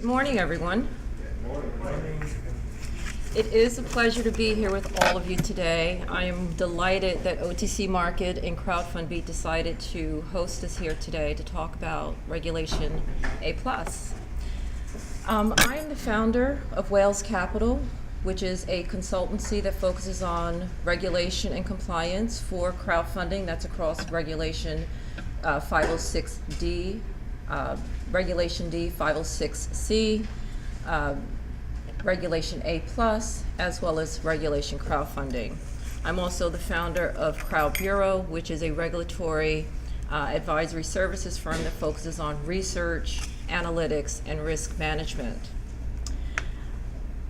morning, everyone. Good morning. It is a pleasure to be here with all of you today. I am delighted that OTC Market and CrowdFundBeat decided to host us here today to talk about Regulation A+. I am the founder of Wales Capital, which is a consultancy that focuses on regulation and compliance for crowdfunding. That's across Regulation 506D, Regulation D, 506C, Regulation A+, as well as Regulation Crowdfunding. I'm also the founder of CrowdBureau, which is a regulatory advisory services firm that focuses on research, analytics, and risk management.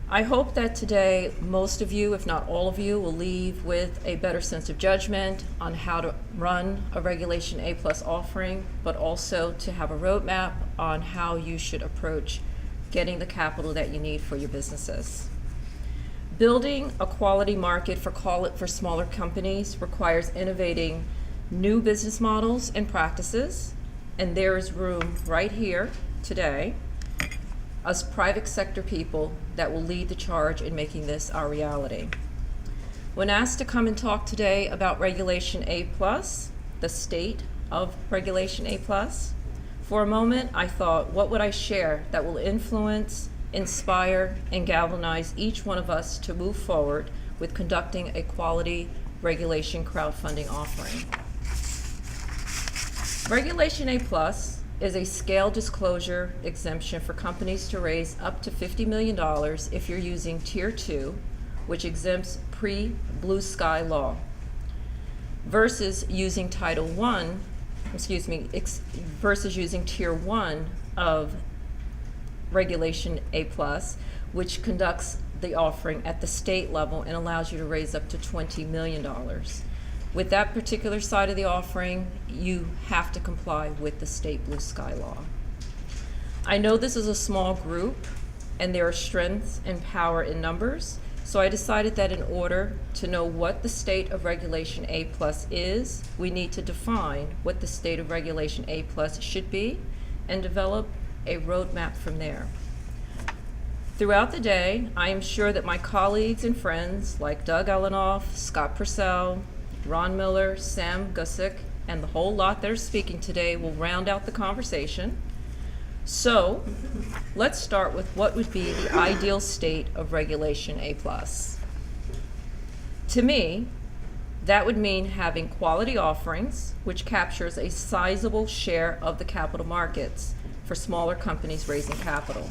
I hope that today most of you, if not all of you, will leave with a better sense of judgment on how to run a Regulation A+ offering, but also to have a roadmap on how you should approach getting the capital that you need for your businesses. Building a quality market for smaller companies requires innovating new business models and practices, and there is room right here today, us private sector people that will lead the charge in making this our reality. When asked to come and talk today about Regulation A+, the state of Regulation A+, for a moment I thought, what would I share that will influence, inspire, and galvanize each one of us to move forward with conducting a quality regulation crowdfunding offering. Regulation A+ is a scale disclosure exemption for companies to raise up to $50 million if you're using Tier 2, which exempts pre-blue sky law, versus using versus using Tier 1 of Regulation A+, which conducts the offering at the state level and allows you to raise up to $20 million. With that particular side of the offering, you have to comply with the state blue sky law. I know this is a small group and there are strengths and power in numbers, so I decided that in order to know what the state of Regulation A+ is, we need to define what the state of Regulation A+ should be and develop a roadmap from there. Throughout the day, I am sure that my colleagues and friends like Doug Elenoff, Scott Purcell, Ron Miller, Sam Gusick, and the whole lot that are speaking today will round out the conversation. So let's start with what would be the ideal state of Regulation A+. To me, that would mean having quality offerings, which captures a sizable share of the capital markets for smaller companies raising capital.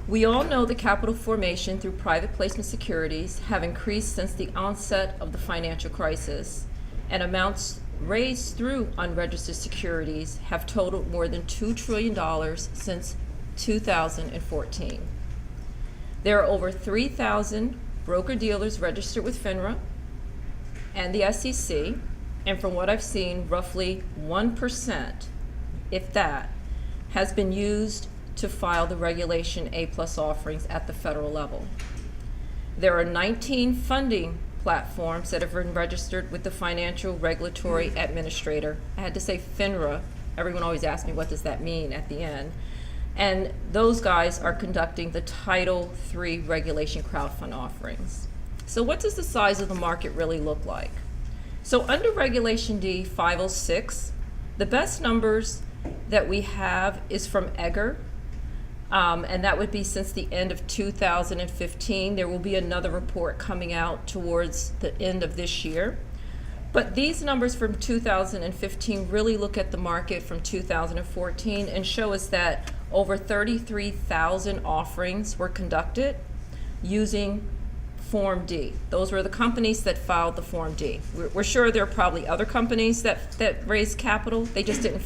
We all know the capital formation through private placement securities have increased since the onset of the financial crisis, and amounts raised through unregistered securities have totaled more than $2 trillion since 2014. There are over 3,000 broker-dealers registered with FINRA and the SEC, and from what I've seen, roughly 1%, if that, has been used to file the Regulation A+ offerings at the federal level. There are 19 funding platforms that have been registered with the Financial Regulatory Administrator. I had to say FINRA. Everyone always asks me what does that mean at the end. And those guys are conducting the Title III regulation crowdfund offerings. So what does the size of the market really look like? So under Regulation D 506, the best numbers that we have is from EGR, and that would be since the end of 2015. There will be another report coming out towards the end of this year. But these numbers from 2015 really look at the market from 2014 and show us that over 33,000 offerings were conducted using Form D. Those were the companies that filed the Form D. We're sure there are probably other companies that raised capital. They just didn't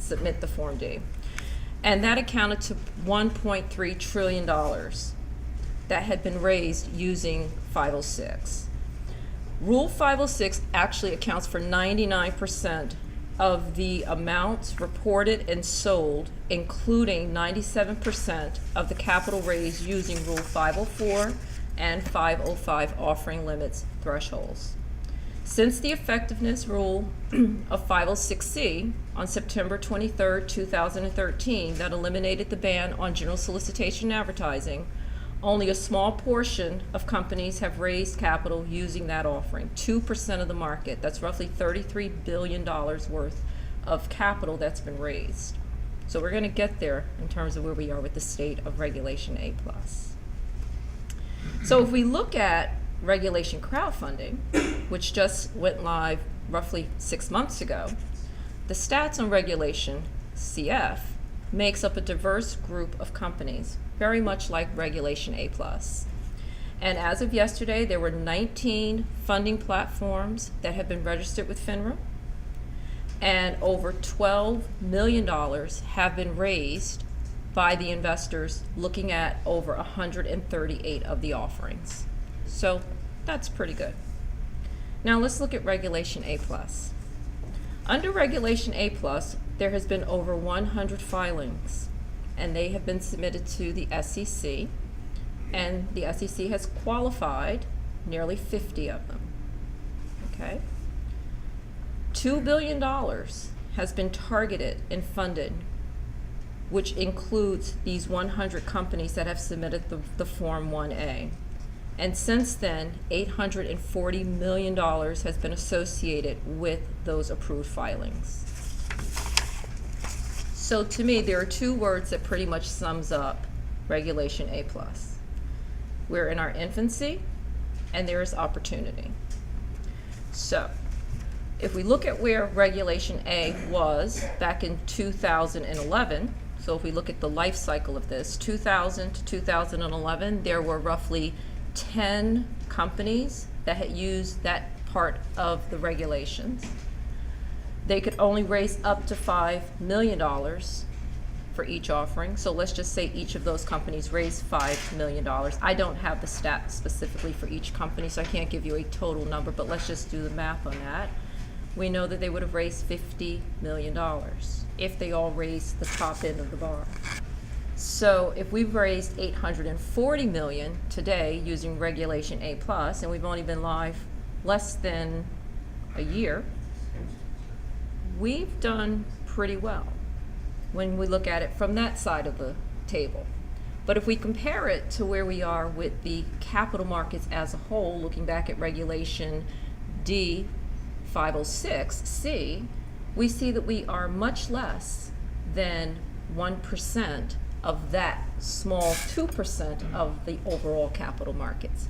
submit the Form D. And that accounted to $1.3 trillion that had been raised using 506. Rule 506 actually accounts for 99% of the amounts reported and sold, including 97% of the capital raised using Rule 504 and 505 offering limits thresholds. Since the effectiveness rule of 506C on September 23, 2013, that eliminated the ban on general solicitation advertising, only a small portion of companies have raised capital using that offering. 2% of the market, that's roughly $33 billion worth of capital that's been raised. So we're going to get there in terms of where we are with the state of Regulation A+. So if we look at regulation crowdfunding, which just went live roughly 6 months ago, the stats on regulation CF makes up a diverse group of companies, very much like regulation A+. And as of yesterday, there were 19 funding platforms that have been registered with FINRA, and over $12 million have been raised by the investors looking at over 138 of the offerings. So that's pretty good. Now let's look at Regulation A+. Under Regulation A+, there has been over 100 filings, and they have been submitted to the SEC, and the SEC has qualified nearly 50 of them. Okay? $2 billion has been targeted and funded, which includes these 100 companies that have submitted the Form 1A. And since then, $840 million has been associated with those approved filings. So to me, there are two words that pretty much sums up Regulation A+. We're in our infancy, and there is opportunity. So if we look at where Regulation A was back in 2011, so if we look at the life cycle of this, 2000 to 2011, there were roughly 10 companies that had used that part of the regulations. They could only raise up to $5 million for each offering. So let's just say each of those companies raised $5 million. I don't have the stats specifically for each company, so I can't give you a total number, but let's just do the math on that. We know that they would have raised $50 million if they all raised the top end of the bar. So if we've raised $840 million today using Regulation A+, and we've only been live less than a year, we've done pretty well when we look at it from that side of the table. But if we compare it to where we are with the capital markets as a whole, looking back at Regulation D 506C, we see that we are much less than 1% of that small 2% of the overall capital markets.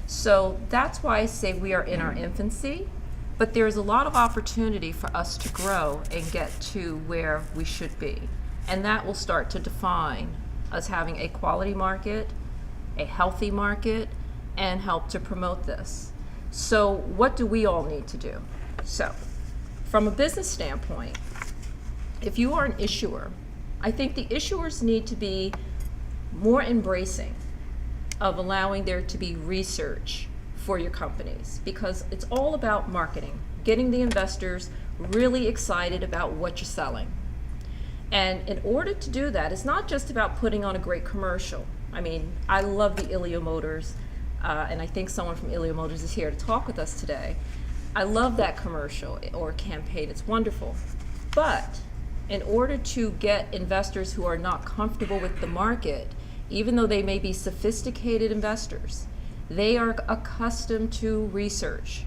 So that's why I say we are in our infancy, but there's a lot of opportunity for us to grow and get to where we should be. And that will start to define us having a quality market, a healthy market, and help to promote this. So what do we all need to do? So from a business standpoint, if you are an issuer, I think the issuers need to be more embracing of allowing there to be research for your companies, because it's all about marketing, getting the investors really excited about what you're selling. And in order to do that, it's not just about putting on a great commercial. I mean, I love the Ilio Motors, and I think someone from Ilio Motors is here to talk with us today. I love that commercial or campaign, it's wonderful. But in order to get investors who are not comfortable with the market, even though they may be sophisticated investors, they are accustomed to research,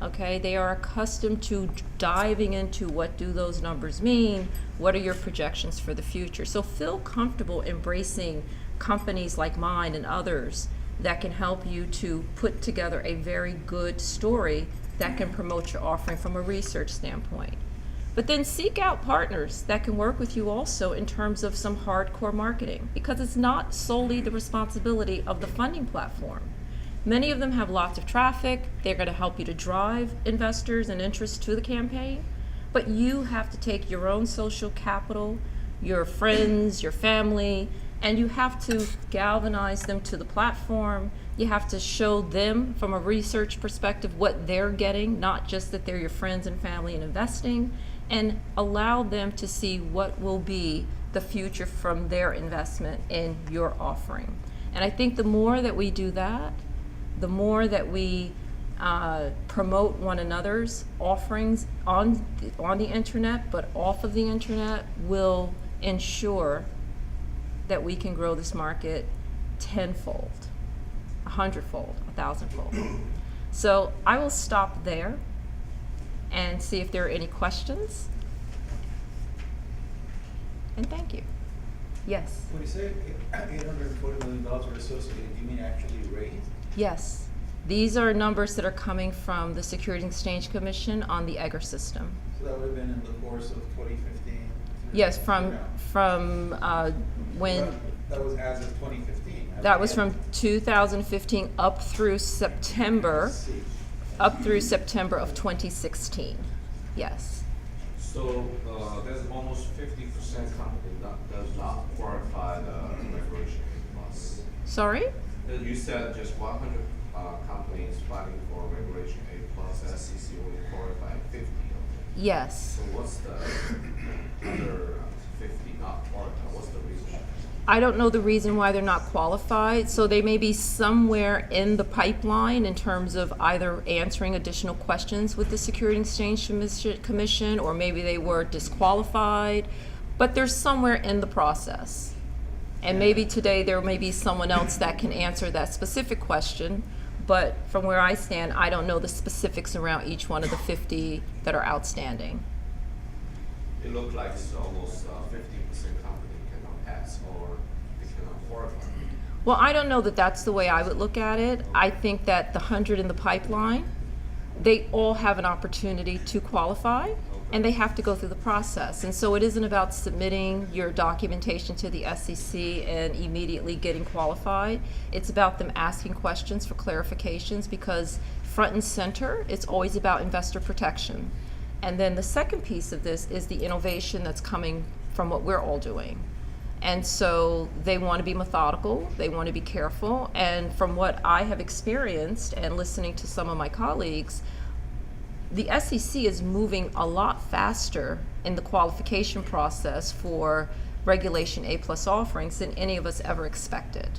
okay? They are accustomed to diving into what do those numbers mean, what are your projections for the future. So feel comfortable embracing companies like mine and others that can help you to put together a very good story that can promote your offering from a research standpoint. But then seek out partners that can work with you also in terms of some hardcore marketing, because it's not solely the responsibility of the funding platform. Many of them have lots of traffic. They're going to help you to drive investors and interest to the campaign, but you have to take your own social capital, your friends, your family, and you have to galvanize them to the platform. You have to show them from a research perspective what they're getting, not just that they're your friends and family and investing, and allow them to see what will be the future from their investment in your offering. And I think the more that we do that, the more that we promote one another's offerings on the internet, but off of the internet, will ensure that we can grow this market tenfold, 100-fold, 1,000-fold. So I will stop there and see if there are any questions. And thank you. Yes? When you say $840 million were associated, do you mean actually raised? Yes. These are numbers that are coming from the Securities and Exchange Commission on the EGGR system. So that would have been in the course of 2015? Yes, from when... That was as of 2015? That was from 2015 up through September of 2016. Yes. So there's almost 50% company that does not qualify the Regulation A+. Sorry? You said just 100 companies filing for Regulation A+, SEC only qualify 50 of them. Yes. So what's the other 50 not qualified? What's the reason? I don't know the reason why they're not qualified. So they may be somewhere in the pipeline in terms of either answering additional questions with the Securities and Exchange Commission, or maybe they were disqualified, but they're somewhere in the process. And maybe today there may be someone else that can answer that specific question, but from where I stand, I don't know the specifics around each one of the 50 that are outstanding. It looked like it's almost 50% company cannot pass or they cannot qualify. Well, I don't know that that's the way I would look at it. I think that the 100 in the pipeline, they all have an opportunity to qualify, and they have to go through the process. And so it isn't about submitting your documentation to the SEC and immediately getting qualified. It's about them asking questions for clarifications, because front and center, it's always about investor protection. And then the second piece of this is the innovation that's coming from what we're all doing. And so they want to be methodical, they want to be careful, and from what I have experienced and listening to some of my colleagues, the SEC is moving a lot faster in the qualification process for Regulation A+ offerings than any of us ever expected.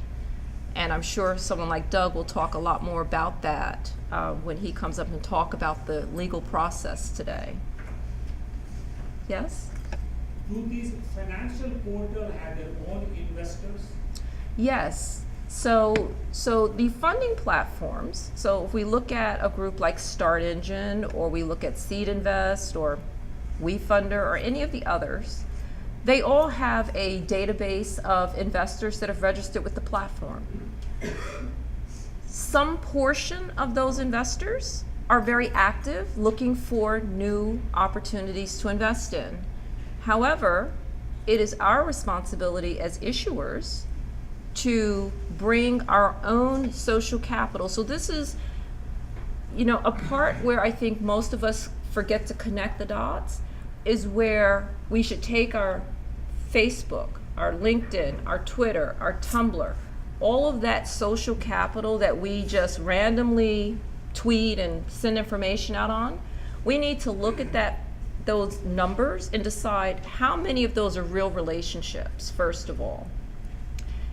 And I'm sure someone like Doug will talk a lot more about that when he comes up and talk about the legal process today. Yes? Do these financial portals have their own investors? Yes. So the funding platforms, so if we look at a group like Start Engine, or we look at Seed Invest, or WeFunder, or any of the others, they all have a database of investors that have registered with the platform. Some portion of those investors are very active, looking for new opportunities to invest in. However, it is our responsibility as issuers to bring our own social capital. So this is, a part where I think most of us forget to connect the dots, is where we should take our Facebook, our LinkedIn, our Twitter, our Tumblr, all of that social capital that we just randomly tweet and send information out on. We need to look at those numbers and decide how many of those are real relationships, first of all,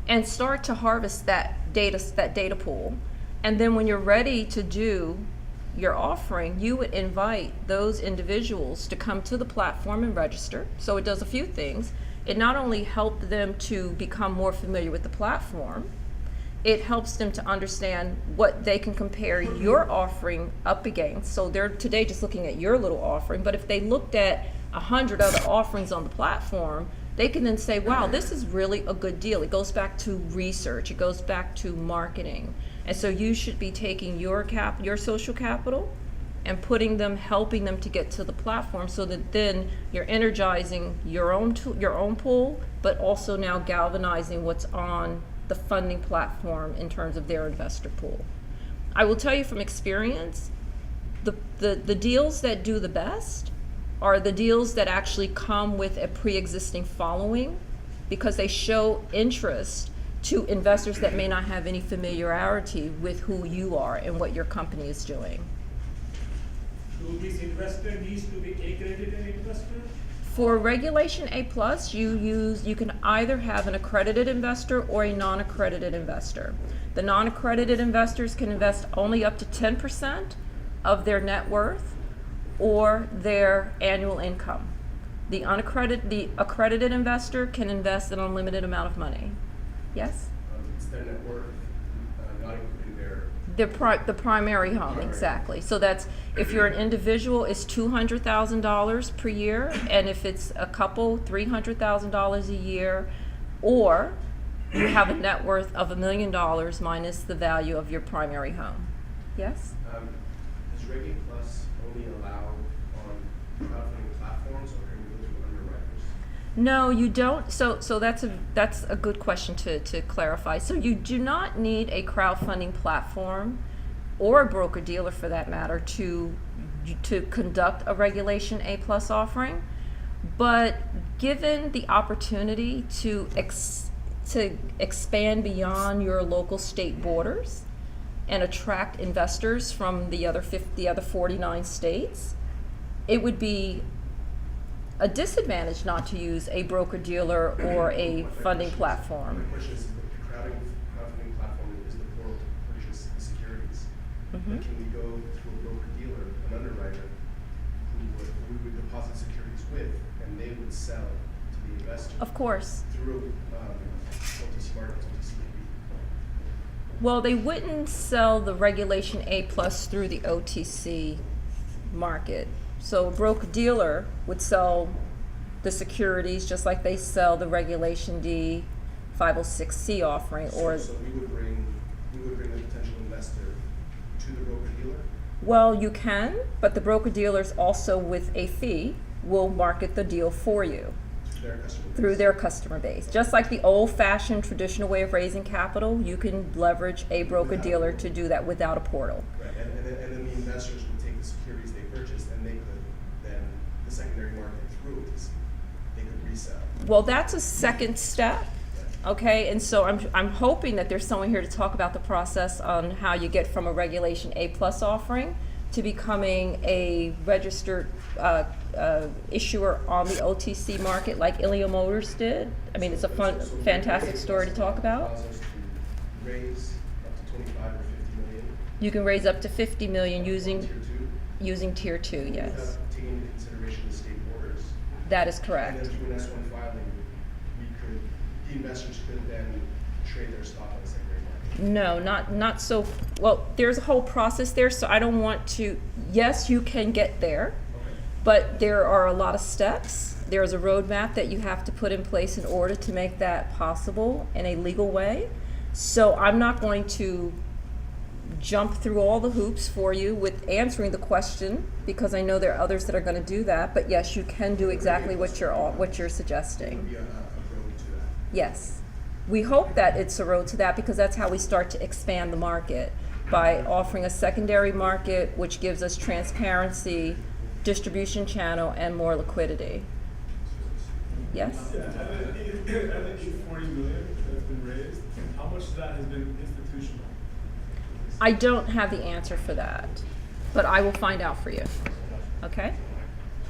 and start to harvest that data pool. And then when you're ready to do your offering, you would invite those individuals to come to the platform and register. So it does a few things. It not only helped them to become more familiar with the platform, it helps them to understand what they can compare your offering up against. So they're today just looking at your little offering, but if they looked at 100 other offerings on the platform, they can then say, wow, this is really a good deal. It goes back to research, it goes back to marketing. And so you should be taking your social capital and helping them to get to the platform, so that then you're energizing your own pool, but also now galvanizing what's on the funding platform in terms of their investor pool. I will tell you from experience, the deals that do the best are the deals that actually come with a pre-existing following, because they show interest to investors that may not have any familiarity with who you are and what your company is doing. Do these investors need to be accredited investors? For Regulation A+, you can either have an accredited investor or a non-accredited investor. The non-accredited investors can invest only up to 10% of their net worth or their annual income. The accredited investor can invest an unlimited amount of money. Yes? It's their net worth, not including their. The primary home, exactly. So that's, if you're an individual, it's $200,000 per year, and if it's a couple, $300,000 a year, or you have a net worth of $1 million minus the value of your primary home. Yes? Does Reg A Plus only allow on crowdfunding platforms, or can we go through underwriters? No, you don't. So that's a good question to clarify. So you do not need a crowdfunding platform or a broker dealer, for that matter, to conduct a Regulation A+ offering. But given the opportunity to expand beyond your local state borders and attract investors from the other 49 states, it would be a disadvantage not to use a broker dealer or a funding platform. My question is, the crowdfunding platform is the portal to purchase the securities. Mhm. Can we go through a broker dealer, an underwriter, who we would deposit securities with, and they would sell to the investor Of course. through OTC markets, OTC? Well, they wouldn't sell the Regulation A+ through the OTC market. So a broker dealer would sell the securities just like they sell the Regulation D 506C offering, or So we would bring the potential investor to the broker dealer? well, you can, but the broker dealers also, with a fee, will market the deal for you Through through their customer base? their customer base. Just like the old-fashioned traditional way of raising capital, you can leverage a broker dealer to do that without a portal. Right, and then the investors would take the securities they purchased, and they could then, the secondary market through OTC, they could resell. Well, that's a second step. Okay, and so I'm hoping that there's someone here to talk about the process on how you get from a Regulation A+ offering to becoming a registered issuer on the OTC market like Ilio Motors did. I mean, it's a fantastic story to talk about. Allows us to raise up to 25 or 50 million. You can raise up to 50 million Tier using 2. Tier 2, yes. Without taking into consideration the state borders. That is And correct. then through an S1 filing, the investors could then trade their stock on the secondary market. No, not so, well, there's a whole process there, so I don't want to, yes, you can get there, Okay. but there are a lot of steps. There's a roadmap that you have to put in place in order to make that possible in a legal way. So I'm not going to jump through all the hoops for you with answering the question, because I know there are others that are going to do that, but yes, you can do exactly what you're suggesting. Be a road to that. Yes. We hope that it's a road to that, because that's how we start to expand the market, by offering a secondary market which gives us transparency, distribution channel, and more liquidity. Yes? Yeah, and then the 40 million that's been raised, how much of that has been institutional? I don't have the answer for that, but I will find out for you. Okay?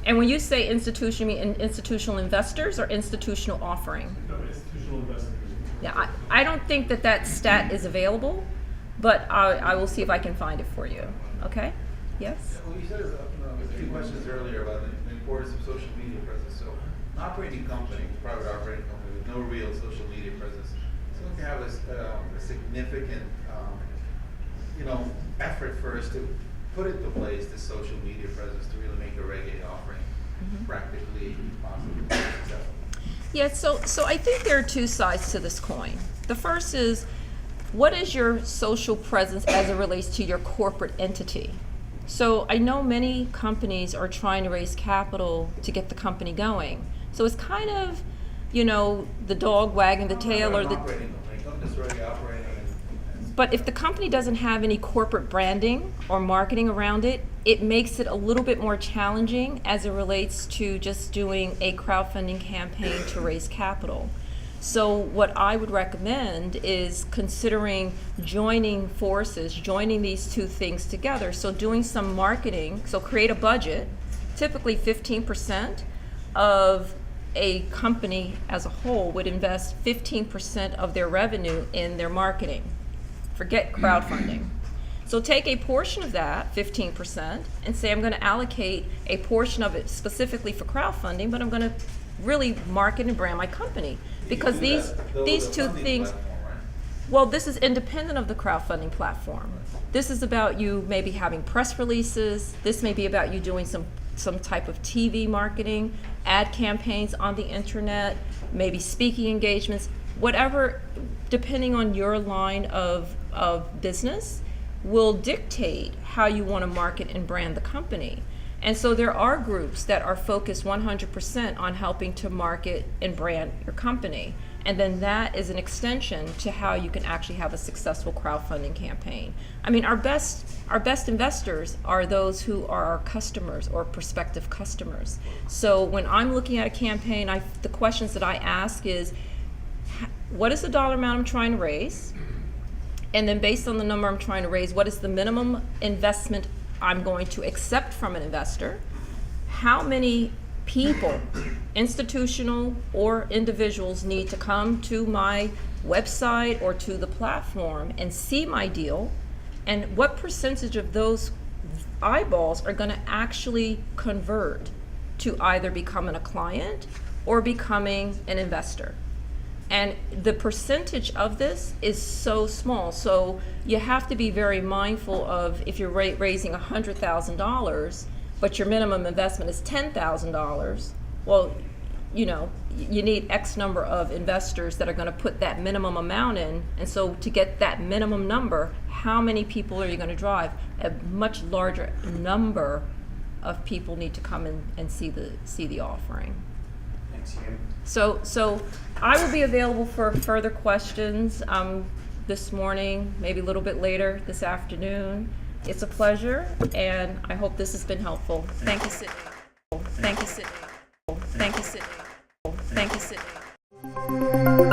And when you say institution, you mean institutional investors or institutional offering? No, institutional investors. Yeah, I don't think that stat is available, but I will see if I can find it for you. Okay? Yes? Well, you said a few questions earlier about the importance of social media presence. So, an operating company, private operating company with no real social media presence, is going to have a significant, effort first to put into place the social media presence to really make a Reg A offering practically possible. Yeah, so I think there are two sides to this coin. The first is, what is your social presence as it relates to your corporate entity? So I know many companies are trying to raise capital to get the company going. So it's kind of, the dog wagging the tail, or the... Operating company, don't just really operating. But if the company doesn't have any corporate branding or marketing around it, it makes it a little bit more challenging as it relates to just doing a crowdfunding campaign to raise capital. So what I would recommend is considering joining forces, joining these two things together. So doing some marketing, so create a budget, typically 15% of a company as a whole would invest 15% of their revenue in their marketing. Forget crowdfunding. So take a portion of that, 15%, and say I'm going to allocate a portion of it specifically for crowdfunding, but I'm going to really market and brand my company. Because these two things, well, this is independent of the crowdfunding platform. This is about you maybe having press releases. This may be about you doing some type of TV marketing, ad campaigns on the internet, maybe speaking engagements, whatever, depending on your line of business, will dictate how you want to market and brand the company. And so there are groups that are focused 100% on helping to market and brand your company. And then that is an extension to how you can actually have a successful crowdfunding campaign. I mean, our best investors are those who are our customers or prospective customers. So when I'm looking at a campaign, the questions that I ask is, what is the dollar amount I'm trying to raise? And then based on the number I'm trying to raise, what is the minimum investment I'm going to accept from an investor? How many people, institutional or individuals, need to come to my website or to the platform and see my deal? And what percentage of those eyeballs are going to actually convert to either becoming a client or becoming an investor? And the percentage of this is so small. So you have to be very mindful of, if you're raising $100,000, but your minimum investment is $10,000, well, you know, you need X number of investors that are going to put that minimum amount in. And so to get that minimum number, how many people are you going to drive? A much larger number of people need to come in and see the offering. Thanks, Ian. So I will be available for further questions this morning, maybe a little bit later this afternoon. It's a pleasure, and I hope this has been helpful. Thank you, Sydney. Thank you, Sydney. Thank you, Sydney. Thank you, Sydney.